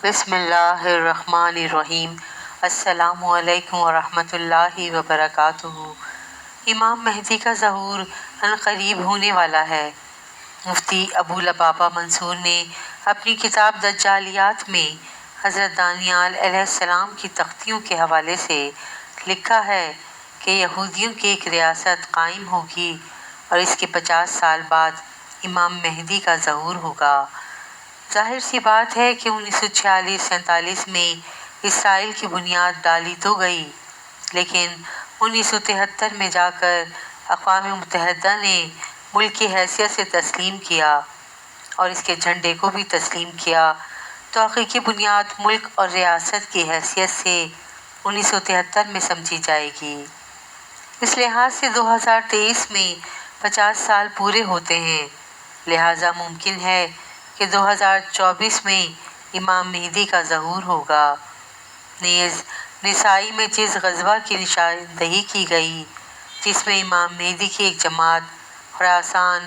بسم اللہ الرحمن الرحیم۔ السلام علیکم ورحمۃ اللہ وبرکاتہ۔ امام مہدی کا ظہور عنقریب ہونے والا ہے۔ مفتی ابو لبابہ منصور نے اپنی کتاب دجالیات میں حضرت دانیال علیہ السلام کی تختیوں کے حوالے سے لکھا ہے کہ یہودیوں کی ایک ریاست قائم ہوگی اور اس کے 50 سال بعد امام مہدی کا ظہور ہوگا۔ ظاہر سی بات ہے کہ 1946-47 میں اسرائیل کی بنیاد ڈالی تو گئی، لیکن 1973 میں جا کر اقوام متحدہ نے ملک کی حیثیت سے تسلیم کیا اور اس کے جھنڈے کو بھی تسلیم کیا، تو حقیقی بنیاد ملک اور ریاست کی حیثیت سے 1973 میں سمجھی جائے گی۔ اس لحاظ سے 2023 میں 50 سال پورے ہوتے ہیں، لہٰذا ممکن ہے کہ 2024 میں امام مہدی کا ظہور ہوگا۔ نیز نسائی میں جس غزوہ کی نشاندہی کی گئی، جس میں امام مہدی کی ایک جماعت خراسان،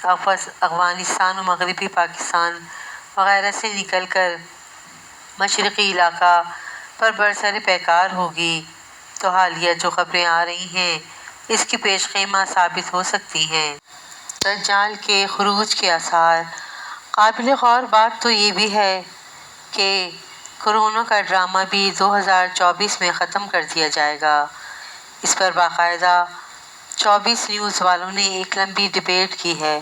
افغانستان و مغربی پاکستان وغیرہ سے نکل کر مشرقی علاقہ پر برسر پیکار ہوگی، تو حالیہ جو خبریں آ رہی ہیں اس کی پیش خیمہ ثابت ہو سکتی ہیں۔ دجال کے خروج کے آثار۔ قابل غور بات تو یہ بھی ہے کہ کورونا کا ڈرامہ بھی 2024 میں ختم کر دیا جائے گا۔ اس پر باقاعدہ 24 نیوز والوں نے ایک لمبی ڈیبیٹ کی ہے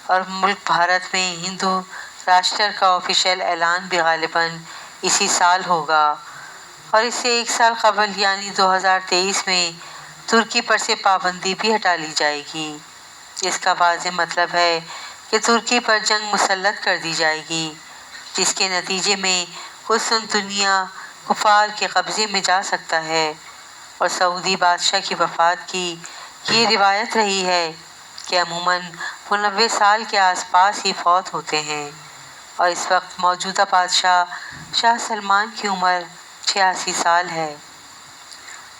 اور ملک بھارت میں ہندو راشٹر کا آفیشیل اعلان بھی غالباً اسی سال ہوگا، اور اس سے ایک سال قبل یعنی 2023 میں ترکی پر سے پابندی بھی ہٹا لی جائے گی۔ اس کا واضح مطلب ہے کہ ترکی پر جنگ مسلط کر دی جائے گی، جس کے نتیجے میں قسطنطنیہ کفار کے قبضے میں جا سکتا ہے، اور سعودی بادشاہ کی وفات کی یہ روایت رہی ہے کہ عموماً وہ 90 سال کے آس پاس ہی فوت ہوتے ہیں، اور اس وقت موجودہ بادشاہ شاہ سلمان کی عمر 86 سال ہے۔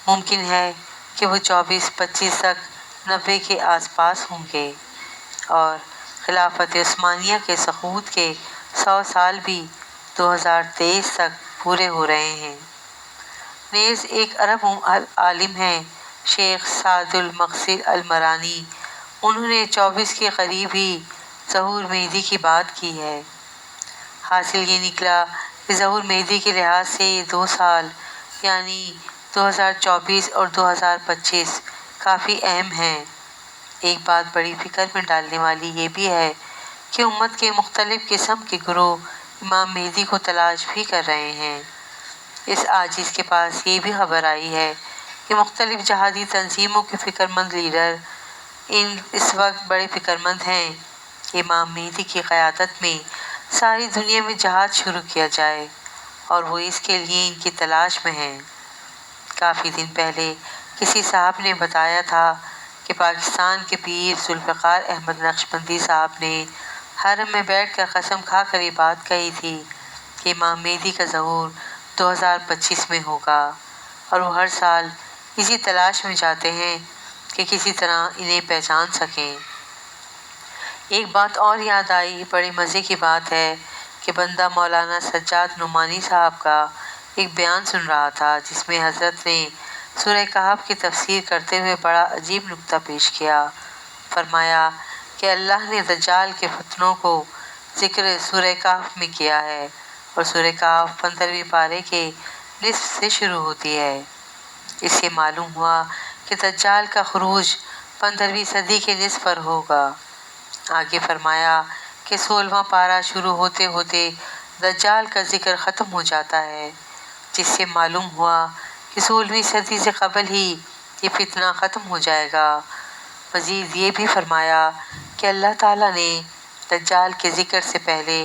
ممکن ہے کہ وہ 24-25 تک 90 کے آس پاس ہوں گے، اور خلافت عثمانیہ کے سقوط کے 100 سال بھی 2023 تک پورے ہو رہے ہیں۔ نیز ایک عرب عالم ہیں شیخ سعد المقصد المرانی، انہوں نے 24 کے قریب ہی ظہور مہدی کی بات کی ہے۔ حاصل یہ نکلا کہ ظہور مہدی کے لحاظ سے یہ 2 سال یعنی 2024 اور 2025 کافی اہم ہیں۔ ایک بات بڑی فکر میں ڈالنے والی یہ بھی ہے کہ امت کے مختلف قسم کے گروہ امام مہدی کو تلاش بھی کر رہے ہیں۔ اس عاجز کے پاس یہ بھی خبر آئی ہے کہ مختلف جہادی تنظیموں کے فکر مند لیڈر اس وقت بڑے فکر مند ہیں کہ امام مہدی کی قیادت میں ساری دنیا میں جہاد شروع کیا جائے، اور وہ اس کے لیے ان کی تلاش میں ہیں۔ کافی دن پہلے کسی صاحب نے بتایا تھا کہ پاکستان کے پیر ذوالفقار احمد نقشبندی صاحب نے حرم میں بیٹھ کر قسم کھا کر یہ بات کہی تھی کہ امام مہدی کا ظہور 2025 میں ہوگا، اور وہ ہر سال اسی تلاش میں جاتے ہیں کہ کسی طرح انہیں پہچان سکیں۔ ایک بات اور یاد آئی، بڑے مزے کی بات ہے کہ بندہ مولانا سجاد نعمانی صاحب کا ایک بیان سن رہا تھا، جس میں حضرت نے سورہ کہف کی تفسیر کرتے ہوئے بڑا عجیب نکتہ پیش کیا۔ فرمایا کہ اللہ نے دجال کے فتنوں کو ذکر سورہ کہف میں کیا ہے، اور سورہ کہف 15ویں پارے کے نصف سے شروع ہوتی ہے۔ اس سے معلوم ہوا کہ دجال کا خروج 15ویں صدی کے نصف پر ہوگا۔ آگے فرمایا کہ 16واں پارہ شروع ہوتے ہوتے دجال کا ذکر ختم ہو جاتا ہے، جس سے معلوم ہوا کہ 16ویں صدی سے قبل ہی یہ فتنہ ختم ہو جائے گا۔ مزید یہ بھی فرمایا کہ اللہ تعالیٰ نے دجال کے ذکر سے پہلے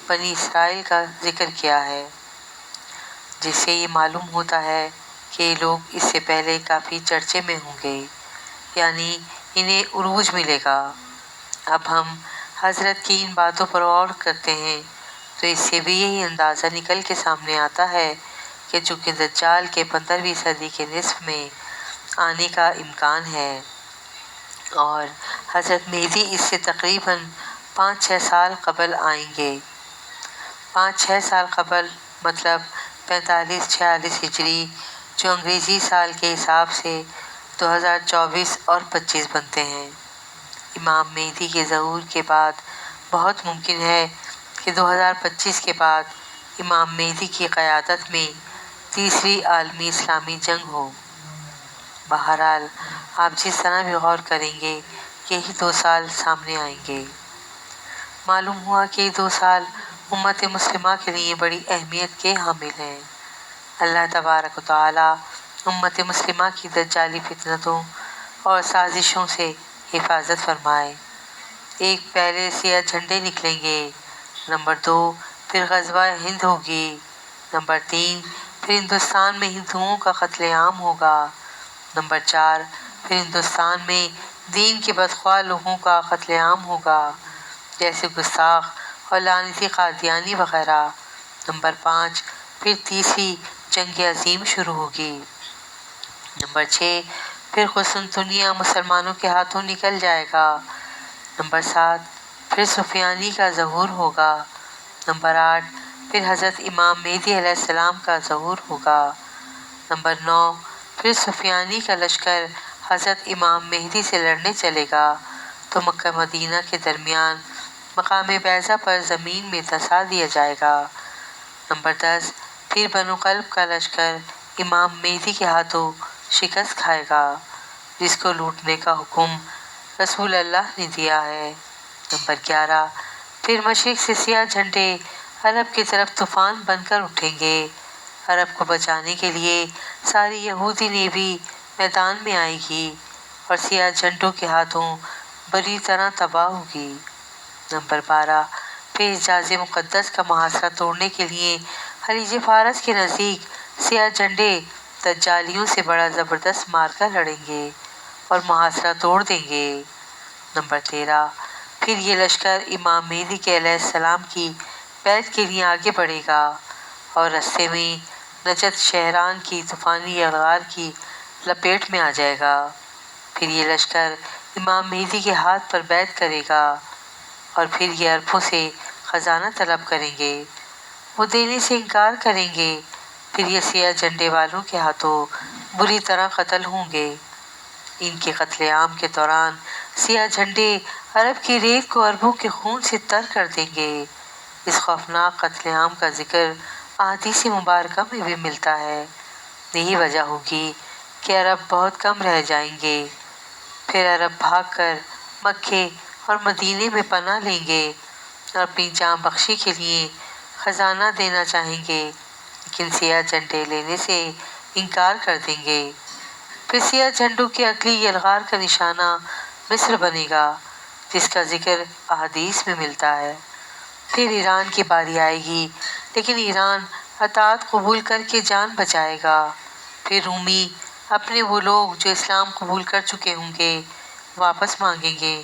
بنی اسرائیل کا ذکر کیا ہے، جس سے یہ معلوم ہوتا ہے کہ یہ لوگ اس سے پہلے کافی چرچے میں ہوں گے، یعنی انہیں عروج ملے گا۔ اب ہم حضرت کی ان باتوں پر غور کرتے ہیں تو اس سے بھی یہی اندازہ نکل کے سامنے آتا ہے کہ چونکہ دجال کے 15ویں صدی کے نصف میں آنے کا امکان ہے، اور حضرت مہدی اس سے تقریباً 5-6 سال قبل آئیں گے، 5-6 سال قبل مطلب 45-46 ہجری، جو انگریزی سال کے حساب سے 2024 اور 25 بنتے ہیں۔ امام مہدی کے ظہور کے بعد بہت ممکن ہے کہ 2025 کے بعد امام مہدی کی قیادت میں تیسری عالمی اسلامی جنگ ہو۔ بہرحال آپ جس طرح بھی غور کریں گے یہی 2 سال سامنے آئیں گے۔ معلوم ہوا کہ یہ 2 سال امت مسلمہ کے لیے بڑی اہمیت کے حامل ہیں۔ اللہ تبارک و تعالی امت مسلمہ کی دجالی فتنتوں اور سازشوں سے حفاظت فرمائے۔ ایک، پہلے سیاہ جھنڈے نکلیں گے۔ نمبر 2، پھر غزوہ ہند ہوگی۔ نمبر 3، پھر ہندوستان میں ہندوؤں کا قتل عام ہوگا۔ نمبر 4، پھر ہندوستان میں دین کے بدخواہ لوگوں کا قتل عام ہوگا، جیسے گستاخ اور لعنتی قادیانی وغیرہ۔ نمبر 5، پھر تیسری جنگ عظیم شروع ہوگی۔ نمبر 6، پھر قسطنطنیہ مسلمانوں کے ہاتھوں نکل جائے گا۔ نمبر 7، پھر سفیانی کا ظہور ہوگا۔ نمبر 8، پھر حضرت امام مہدی علیہ السلام کا ظہور ہوگا۔ نمبر 9، پھر سفیانی کا لشکر حضرت امام مہدی سے لڑنے چلے گا تو مکہ مدینہ کے درمیان مقام بیضہ پر زمین میں دھسا دیا جائے گا۔ نمبر 10، پھر بنو کلب کا لشکر امام مہدی کے ہاتھوں شکست کھائے گا، جس کو لوٹنے کا حکم رسول اللہ نے دیا ہے۔ نمبر 11، پھر مشرق سے سیاہ جھنڈے عرب کی طرف طوفان بن کر اٹھیں گے۔ عرب کو بچانے کے لیے ساری یہودی نیوی میدان میں آئے گی اور سیاہ جھنڈوں کے ہاتھوں بری طرح تباہ ہوگی۔ نمبر 12، پھر حجاز مقدس کا محاصرہ توڑنے کے لیے خلیج فارس کے نزدیک سیاہ جھنڈے دجالیوں سے بڑا زبردست معرکہ لڑیں گے اور محاصرہ توڑ دیں گے۔ نمبر 13، پھر یہ لشکر امام مہدی کے علیہ السلام کی بیعت کے لیے آگے بڑھے گا اور رستے میں نجد شہران کی طوفانی یلغار کی لپیٹ میں آ جائے گا۔ پھر یہ لشکر امام مہدی کے ہاتھ پر بیعت کرے گا اور پھر یہ عربوں سے خزانہ طلب کریں گے، وہ دینے سے انکار کریں گے۔ پھر یہ سیاہ جھنڈے والوں کے ہاتھوں بری طرح قتل ہوں گے۔ ان کے قتل عام کے دوران سیاہ جھنڈے عرب کی ریت کو عربوں کے خون سے تر کر دیں گے۔ اس خوفناک قتل عام کا ذکر احادیث مبارکہ میں بھی ملتا ہے۔ یہی وجہ ہوگی کہ عرب بہت کم رہ جائیں گے۔ پھر عرب بھاگ کر مکے اور مدینے میں پناہ لیں گے اور اپنی جان بخشی کے لیے خزانہ دینا چاہیں گے، لیکن سیاہ جھنڈے لینے سے انکار کر دیں گے۔ پھر سیاہ جھنڈوں کے اگلی یلغار کا نشانہ مصر بنے گا، جس کا ذکر احادیث میں ملتا ہے۔ پھر ایران کی باری آئے گی، لیکن ایران اطاعت قبول کر کے جان بچائے گا۔ پھر رومی اپنے وہ لوگ جو اسلام قبول کر چکے ہوں گے واپس مانگیں گے۔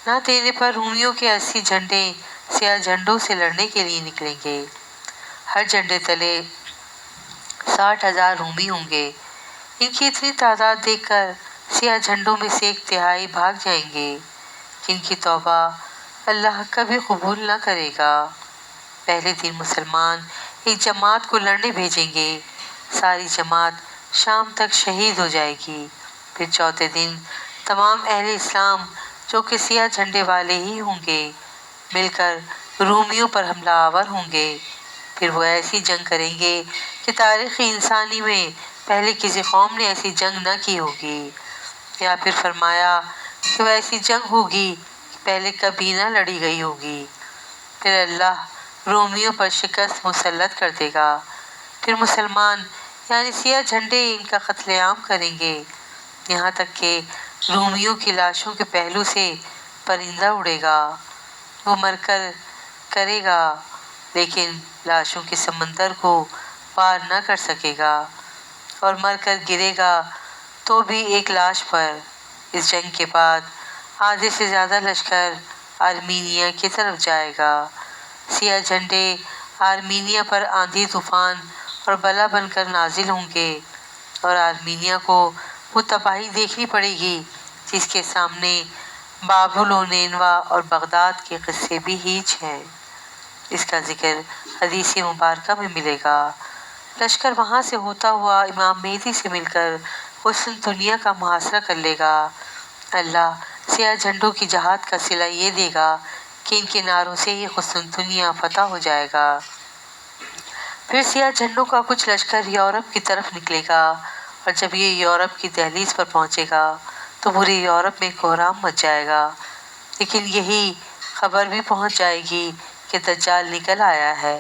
نہ دینے پر رومیوں کے 80 جھنڈے سیاہ جھنڈوں سے لڑنے کے لیے نکلیں گے۔ ہر جھنڈے تلے 60,000 رومی ہوں گے۔ ان کی اتنی تعداد دیکھ کر سیاہ جھنڈوں میں سے 1/3 بھاگ جائیں گے، جن کی توبہ اللہ کبھی قبول نہ کرے گا۔ پہلے دن مسلمان ایک جماعت کو لڑنے بھیجیں گے، ساری جماعت شام تک شہید ہو جائے گی۔ پھر چوتھے دن تمام اہل اسلام جو کہ سیاہ جھنڈے والے ہی ہوں گے مل کر رومیوں پر حملہ آور ہوں گے۔ پھر وہ ایسی جنگ کریں گے کہ تاریخ انسانی میں پہلے کسی قوم نے ایسی جنگ نہ کی ہوگی، یا پھر فرمایا کہ وہ ایسی جنگ ہوگی کہ پہلے کبھی نہ لڑی گئی ہوگی۔ پھر اللہ رومیوں پر شکست مسلط کر دے گا۔ پھر مسلمان یعنی سیاہ جھنڈے ان کا قتل عام کریں گے، یہاں تک کہ رومیوں کی لاشوں کے پہلو سے پرندہ اڑے گا۔ وہ مر کر کرے گا لیکن لاشوں کے سمندر کو پار نہ کر سکے گا، اور مر کر گرے گا تو بھی ایک لاش پر۔ اس جنگ کے بعد آدھے سے زیادہ لشکر آرمینیا کی طرف جائے گا۔ سیاہ جھنڈے آرمینیا پر آندھی طوفان اور بلا بن کر نازل ہوں گے، اور آرمینیا کو وہ تباہی دیکھنی پڑے گی جس کے سامنے بابل و نینوا اور بغداد کے قصے بھی ہیچ ہیں۔ اس کا ذکر حدیث مبارکہ میں ملے گا۔ لشکر وہاں سے ہوتا ہوا امام مہدی سے مل کر حسن دنیا کا محاصرہ کر لے گا۔ اللہ سیاہ جھنڈوں کی جہاد کا صلہ یہ دے گا کہ ان کے نعروں سے ہی حسن دنیا فتح ہو جائے گا۔ پھر سیاہ جھنڈوں کا کچھ لشکر یورپ کی طرف نکلے گا، اور جب یہ یورپ کی دہلیز پر پہنچے گا تو پورے یورپ میں کوہرام مچ جائے گا۔ لیکن یہی خبر بھی پہنچ جائے گی کہ دجال نکل آیا ہے۔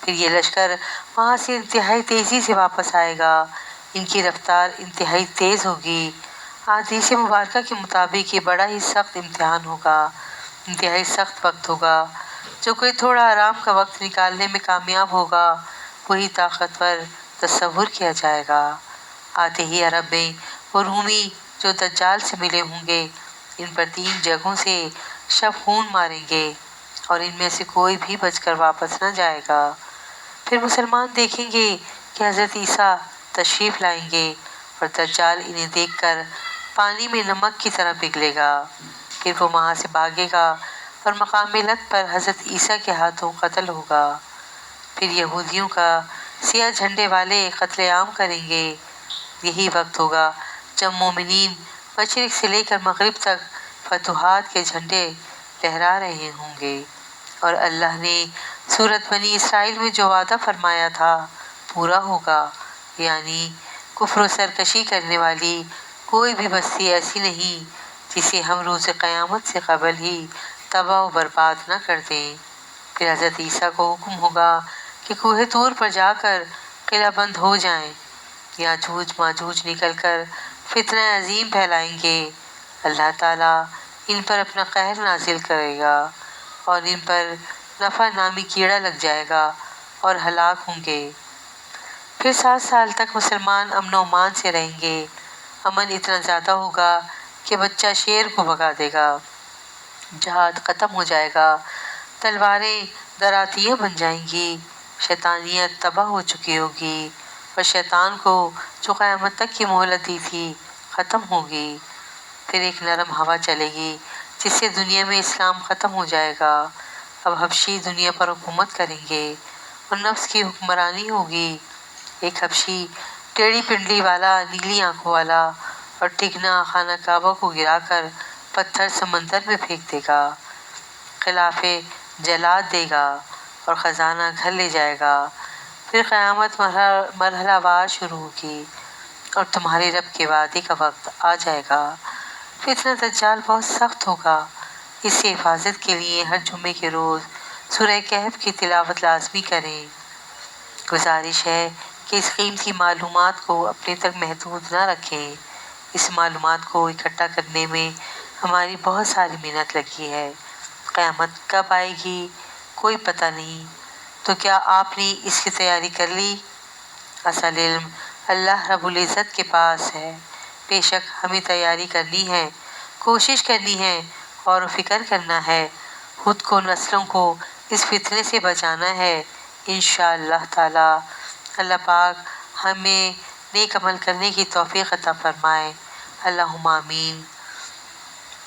پھر یہ لشکر وہاں سے انتہائی تیزی سے واپس آئے گا۔ ان کی رفتار انتہائی تیز ہوگی۔ حدیث مبارکہ کے مطابق یہ بڑا ہی سخت امتحان ہوگا، انتہائی سخت وقت ہوگا۔ جو کوئی تھوڑا آرام کا وقت نکالنے میں کامیاب ہوگا وہی طاقتور تصور کیا جائے گا۔ آتے ہی عرب میں وہ رومی جو دجال سے ملے ہوں گے ان پر 3 جگہوں سے شب خون ماریں گے اور ان میں سے کوئی بھی بچ کر واپس نہ جائے گا۔ پھر مسلمان دیکھیں گے کہ حضرت عیسیٰ تشریف لائیں گے اور دجال انہیں دیکھ کر پانی میں نمک کی طرح پگھلے گا۔ پھر وہ وہاں سے بھاگے گا اور مقام ملت پر حضرت عیسیٰ کے ہاتھوں قتل ہوگا۔ پھر یہودیوں کا سیاہ جھنڈے والے قتل عام کریں گے۔ یہی وقت ہوگا جب مومنین مشرق سے لے کر مغرب تک فتوحات کے جھنڈے لہرا رہے ہوں گے، اور اللہ نے سورۃ بنی اسرائیل میں جو وعدہ فرمایا تھا پورا ہوگا، یعنی کفر و سرکشی کرنے والی کوئی بھی بستی ایسی نہیں جسے ہم روز قیامت سے قبل ہی تباہ و برباد نہ کر دیں۔ پھر حضرت عیسیٰ کو حکم ہوگا کہ کوہ طور پر جا کر قلعہ بند ہو جائیں۔ یاجوج ماجوج نکل کر فتنہ عظیم پھیلائیں گے۔ اللہ تعالیٰ ان پر اپنا قہر نازل کرے گا اور ان پر نفع نامی کیڑا لگ جائے گا اور ہلاک ہوں گے۔ پھر 7 سال تک مسلمان امن و امان سے رہیں گے۔ امن اتنا زیادہ ہوگا کہ بچہ شیر کو بھگا دے گا۔ جہاد ختم ہو جائے گا، تلواریں دراتیاں بن جائیں گی، شیطانیت تباہ ہو چکی ہوگی اور شیطان کو جو قیامت تک کی مہلت دی تھی ختم ہوگی۔ پھر ایک نرم ہوا چلے گی جس سے دنیا میں اسلام ختم ہو جائے گا۔ اب حبشی دنیا پر حکومت کریں گے اور نفس کی حکمرانی ہوگی۔ ایک حبشی ٹیڑھی پنڈلی والا، نیلی آنکھوں والا اور ٹکنا خانہ کعبہ کو گرا کر پتھر سمندر میں پھینک دے گا، خلافے جلاد دے گا اور خزانہ گھر لے جائے گا۔ پھر قیامت مرحلہ وار شروع ہوگی اور تمہارے رب کے وعدے کا وقت آ جائے گا۔ فتنہ دجال بہت سخت ہوگا۔ اس سے حفاظت کے لیے ہر جمعے کے روز سورہ کہف کی تلاوت لازمی کریں۔ گزارش ہے کہ اس قیمتی معلومات کو اپنے تک محدود نہ رکھیں۔ اس معلومات کو اکٹھا کرنے میں ہماری بہت ساری محنت لگی ہے۔ قیامت کب آئے گی کوئی پتہ نہیں، تو کیا آپ نے اس کی تیاری کر لی؟ اصل علم اللہ رب العزت کے پاس ہے۔ بے شک ہمیں تیاری کرنی ہے، کوشش کرنی ہے اور فکر کرنا ہے، خود کو نسلوں کو اس فتنے سے بچانا ہے انشاءاللہ تعالی۔ اللہ پاک ہمیں نیک عمل کرنے کی توفیق عطا فرمائے، اللہم آمین۔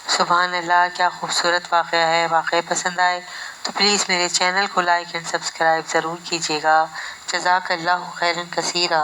سبحان اللہ، کیا خوبصورت واقعہ ہے۔ واقعہ پسند آئے تو پلیز میرے چینل کو لائک اینڈ سبسکرائب ضرور کیجیے گا۔ جزاک اللہ خیرا کثیرا۔